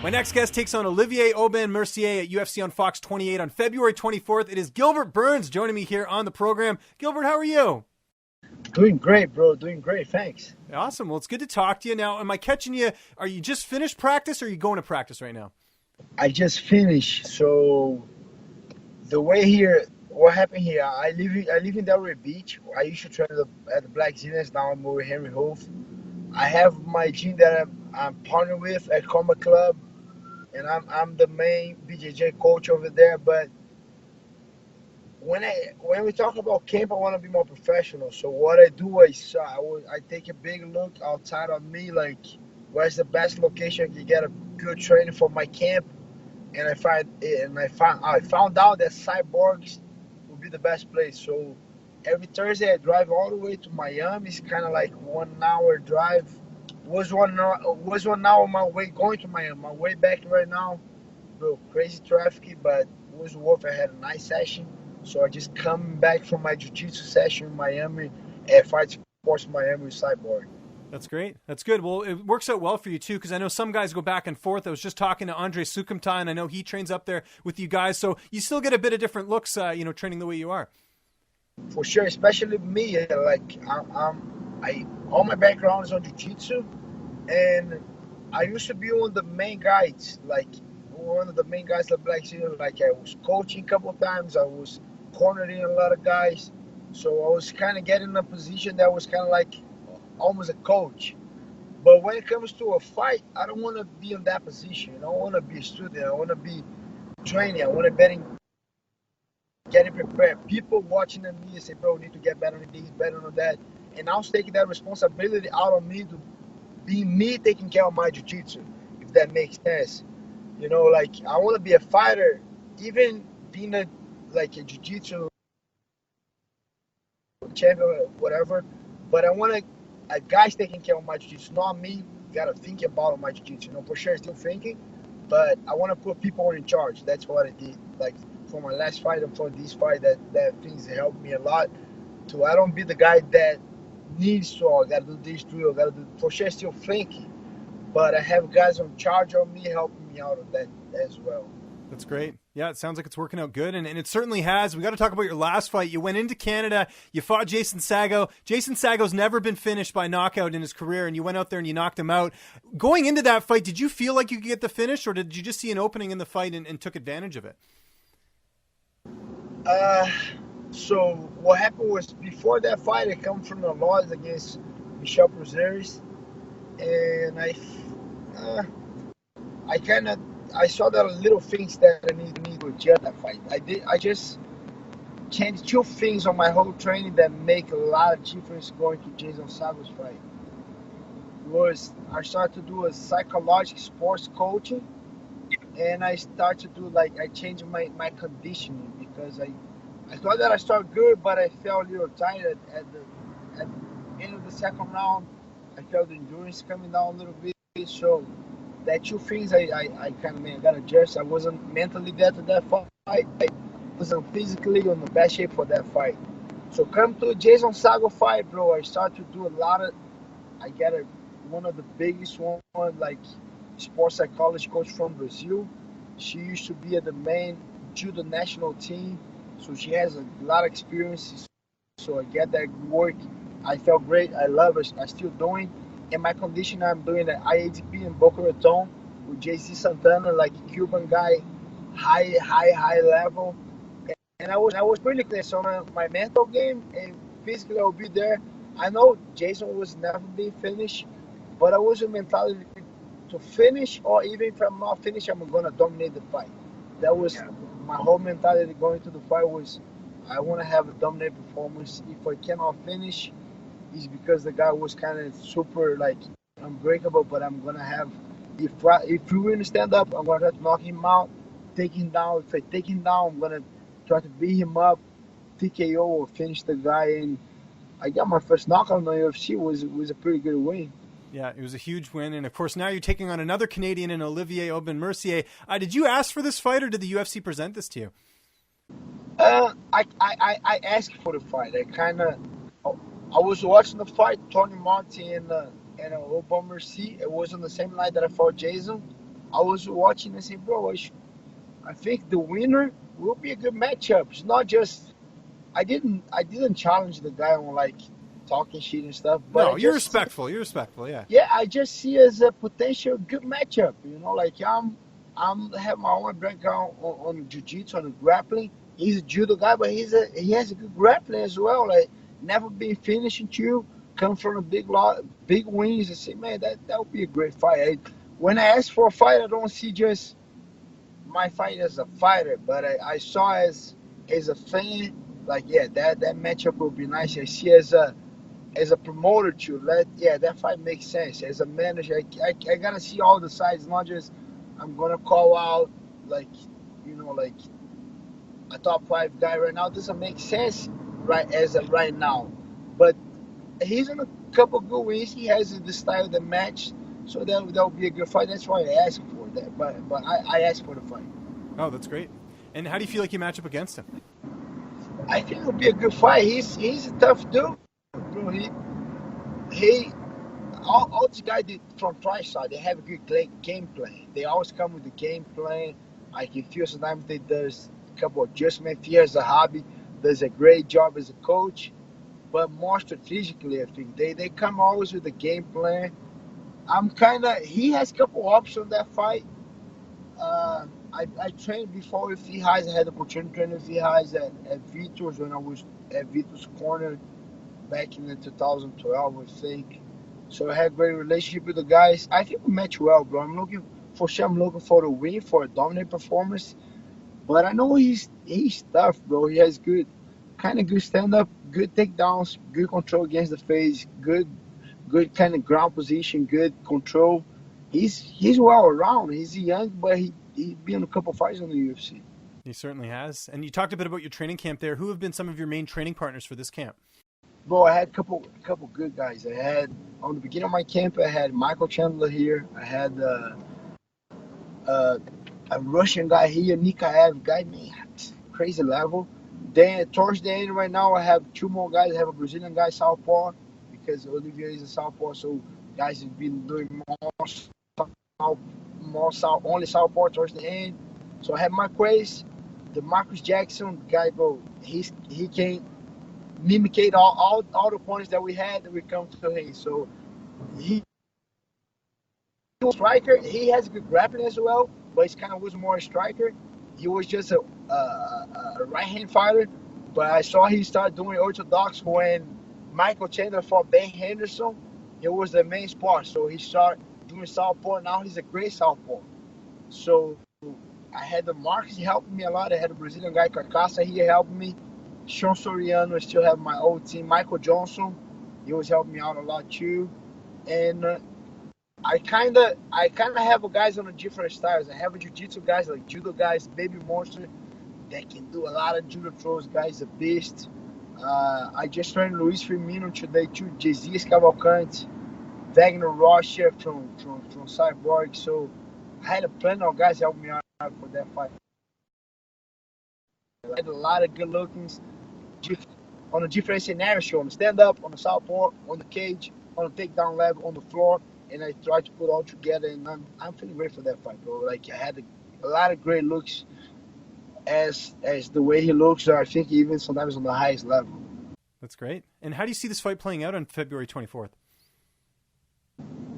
My next guest takes on Olivier Aubin-Mercier at UFC on Fox 28 on February 24th. It is Gilbert Burns joining me here on the program. Gilbert, how are you? Doing great, bro. Doing great. Thanks. Awesome. Well, it's good to talk to you. Now, am I catching you? Are you just finished practice or are you going to practice right now? I just finished. So the way here, what happened here, I live in Delray Beach. I used to train at the Black Genius. Now I'm over Henry Hove. I have my gym that I'm partnered with at Combat Club, and I'm the main BJJ coach over there. But when we talk about camp, I want to be more professional. So what I do is I take a big look outside of me, like where's the best location I can get a good training for my camp, and I found out that Cyborgs would be the best place. So every Thursday I drive all the way to Miami. It's kind of like 1 hour drive. Was one hour my way going to Miami. My way back right now, bro, crazy traffic, but it was worth it. I had a nice session. So I just come back from my jiu-jitsu session in Miami at Fight Sports Miami with Cyborg. That's great. That's good. Well, it works out well for you, too, because I know some guys go back and forth. I was just talking to Andre Sukumta, and I know he trains up there with you guys. So you still get a bit of different looks, training the way you are. For sure, especially me. Like, all my background is on jiu-jitsu, and I used to be one of the main guys, like one of the main guys at Black City. Like I was coaching a couple of times. I was cornering a lot of guys. So I was kind of getting in a position that was kind of like almost a coach. But when it comes to a fight, I don't want to be in that position. I don't want to be a student. I want to be training. I want to be getting prepared. People watching me and say, bro, we need to get better on this, better on that. And I was taking that responsibility out of me to be me taking care of my jiu-jitsu, if that makes sense. Like I want to be a fighter, even being a jiu-jitsu champion or whatever. But I want a guy's taking care of my jiu-jitsu, not me. Got to think about my jiu-jitsu. For sure, still thinking, but I want to put people in charge. That's what I did. Like for my last fight and for this fight, that things helped me a lot. So I don't be the guy that needs to. I got to do this drill. Got to do. For sure, still thinking, but I have guys in charge of me helping me out of that as well. That's great. Yeah, it sounds like it's working out good, and it certainly has. We got to talk about your last fight. You went into Canada. You fought Jason Saggo. Jason Saggo's never been finished by knockout in his career, and you went out there and you knocked him out. Going into that fight, did you feel like you could get the finish, or did you just see an opening in the fight and took advantage of it? So what happened was before that fight, I come from a loss against Michel Prazeres, and I saw the little things that I need to adjust that fight. I just changed 2 things on my whole training that make a lot of difference going to Jason Saggo's fight. I started to do a psychological sports coaching, and I started to do I changed my conditioning, because I thought that I started good, but I felt a little tired at the end of the second round. I felt the endurance coming down a little bit. So that 2 things I kind of got to adjust. I wasn't mentally there to that fight. I wasn't physically in the best shape for that fight. So come to a Jason Saggo fight, bro, I started to do a lot of. I got one of the biggest one, like sports psychologist coach from Brazil. She used to be at the main judo national team, so she has a lot of experience. So I get that work. I felt great. I love it. I'm still doing. In my condition, I'm doing an IATP in Boca Raton with JC Santana, like a Cuban guy, high level. And I was pretty clear. So my mental game and physically I'll be there. I know Jason was never being finished, but I was a mentality to finish, or even if I'm not finished, I'm gonna dominate the fight. That was my whole mentality going to the fight. Was I want to have a dominant performance. If I cannot finish, is because the guy was kind of super unbreakable, but I'm gonna have, if you win stand up, I'm gonna try to knock him out, take him down. If I take him down, I'm gonna try to beat him up, TKO, or finish the guy. And I got my first knockout in the UFC. Was a pretty good win. Yeah, it was a huge win, and of course now you're taking on another Canadian in Olivier Aubin-Mercier. Did you ask for this fight, or did the UFC present this to you? I asked for the fight. I was watching the fight, Tony Martin and Aubin-Mercier. It was on the same night that I fought Jason. I was watching and said, bro, I think the winner will be a good matchup. It's not just I didn't challenge the guy on like talking shit and stuff, but I No, you're just respectful. You're respectful. Yeah. yeah, I just see it as a potential good matchup. Like I'm have my own background on jiu-jitsu on grappling. He's a judo guy, but he has a good grappling as well. Like never been finished until come from a big wins and say, man, that would be a great fight. When I ask for a fight, I don't see just my fight as a fighter, but I saw as a fan, like yeah, that matchup would be nice. I see as a promoter too. That fight makes sense. As a manager, I gotta see all the sides, not just I'm gonna call out like like a top 5 guy right now. Doesn't make sense right as of right now. But he's in a couple good wins. He has the style of the match, so that'll be a good fight. That's why I asked for that. But I asked for the fight. Oh, that's great. And how do you feel like you match up against him? I think it'll be a good fight. He's a tough dude, bro. He all these guys from TriStar, they have a good game plan. They always come with the game plan. I can feel sometimes they does a couple of adjustments. He has a hobby, does a great job as a coach, but more strategically, I think they come always with a game plan. He has a couple options on that fight. I trained before with Fihais. I had the opportunity to train with Fihais at Vitor's when I was at Vitor's corner back in 2012, I think. So I had a great relationship with the guys. I think we match well, bro. I'm looking for the win, for a dominant performance. But I know he's tough, bro. He has good stand up, good takedowns, good control against the face, good kind of ground position, good control. He's well around. He's young, but he's been in a couple fights in the UFC. He certainly has. And you talked a bit about your training camp there. Who have been some of your main training partners for this camp? Bro, I had a couple good guys. I had on the beginning of my camp, I had Michael Chandler here. I had a Russian guy here, Nikaev guy, man, crazy level. Then towards the end, right now, I have 2 more guys. I have a Brazilian guy, Southpaw, because Olivier is a Southpaw, so guys have been doing only Southpaw towards the end. So I have Marquez, the Marcus Jackson guy, bro. He can mimicate all the points that we had that we come to him. So he was a striker. He has a good grappling as well, but he kind of was more a striker. He was just a right-hand fighter, but I saw he started doing orthodox when Michael Chandler fought Ben Henderson. It was the main spot, so he started doing southpaw. Now he's a great southpaw. So I had the Marcus helping me a lot. I had a Brazilian guy, Carcaça, he helped me. Sean Soriano, I still have my old team. Michael Johnson, he was helping me out a lot too. And I kind of have guys on the different styles. I have a jiu-jitsu guys, like judo guys, Baby Monster, that can do a lot of judo throws. Guys, a beast. I just trained Luis Firmino today too, Jesus Cavalcante, Wagner Rocha from Cyborg. So I had a plan of guys helping me out for that fight. I had a lot of good lookings on a different scenario show, on the stand-up, on the southpaw, on the cage, on the takedown level, on the floor, and I tried to put all together, and I'm feeling great for that fight, bro. Like, I had a lot of great looks as the way he looks, or I think even sometimes on the highest level. That's great. And how do you see this fight playing out on February 24th?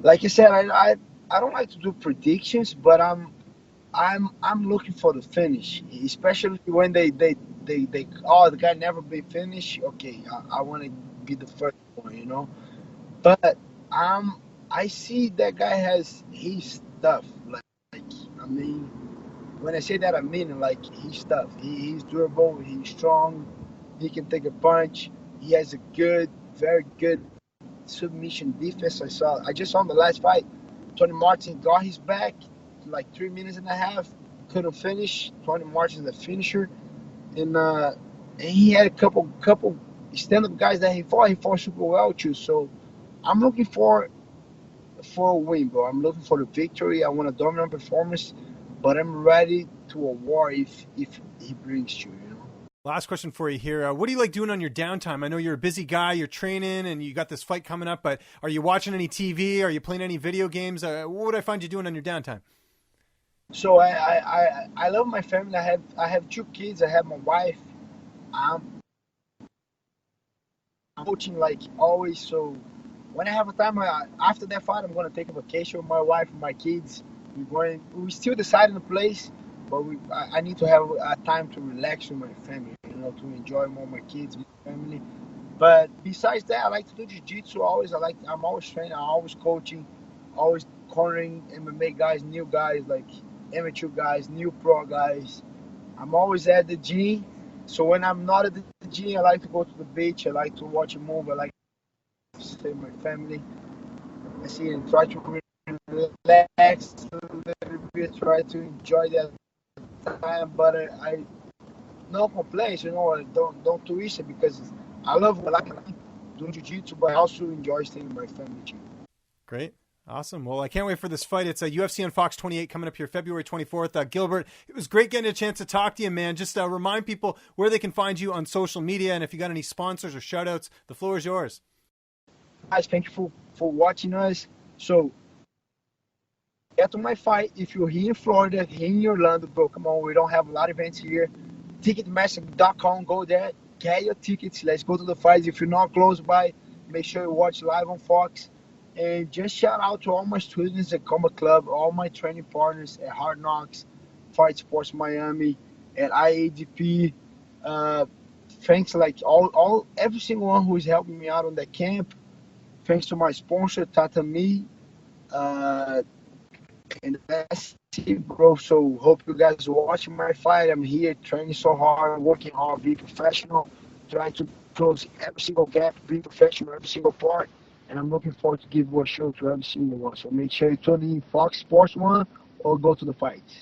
Like I said, I don't like to do predictions, but I'm looking for the finish, especially when they the guy never been finished. Okay, I want to be the first one, But I see that guy he's tough. Like I mean, when I say that, I mean like he's tough. He's durable. He's strong. He can take a punch. He has a very good submission defense. I just saw in the last fight, Tony Martin got his back like 3 minutes and a half, couldn't finish. Tony Martin's the finisher, and he had a couple stand-up guys that he fought super well too. So I'm looking for a win, bro. I'm looking for the victory. I want a dominant performance, but I'm ready to a war if he brings you. Last question for you here. What do you like doing on your downtime? I know you're a busy guy. You're training and you got this fight coming up, but are you watching any TV? Are you playing any video games? What would I find you doing on your downtime? So I love my family. I have 2 kids. I have my wife. I'm coaching like always. So when I have a time after that fight, I'm gonna take a vacation with my wife and my kids. We're going. We still deciding the place, but I need to have a time to relax with my family. To enjoy more my kids, my family. But besides that, I like to do jiu-jitsu always. I'm always training, I'm always coaching, always cornering MMA guys, new guys, like amateur guys, new pro guys. I'm always at the gym. So when I'm not at the gym, I like to go to the beach. I like to watch a movie. I like to stay with my family. I see and try to relax a little bit, try to enjoy that time. But I no complaints, I don't twist it because I love what I like doing jiu-jitsu, but I also enjoy staying with my family too. Great. Awesome. Well, I can't wait for this fight. It's a UFC on Fox 28 coming up here February 24th. Gilbert, it was great getting a chance to talk to you, man. Just remind people where they can find you on social media, and if you got any sponsors or shout-outs, the floor is yours. Guys, thank you for watching us. So, get to my fight. If you're here in Florida, here in Orlando, bro, come on, we don't have a lot of events here. Ticketmaster.com, go there, get your tickets. Let's go to the fights. If you're not close by, make sure you watch live on Fox. And just shout out to all my students at Combat Club, all my training partners at Hard Knocks, Fight Sports Miami, at IADP. Thanks, like every single one who is helping me out on that camp. Thanks to my sponsor, Tatami. And that's it, bro. So hope you guys watching my fight. I'm here training so hard, working hard, being professional, trying to close every single gap, being professional every single part. And I'm looking forward to give you a show to every single one. So make sure you tune in Fox Sports 1 or go to the fights.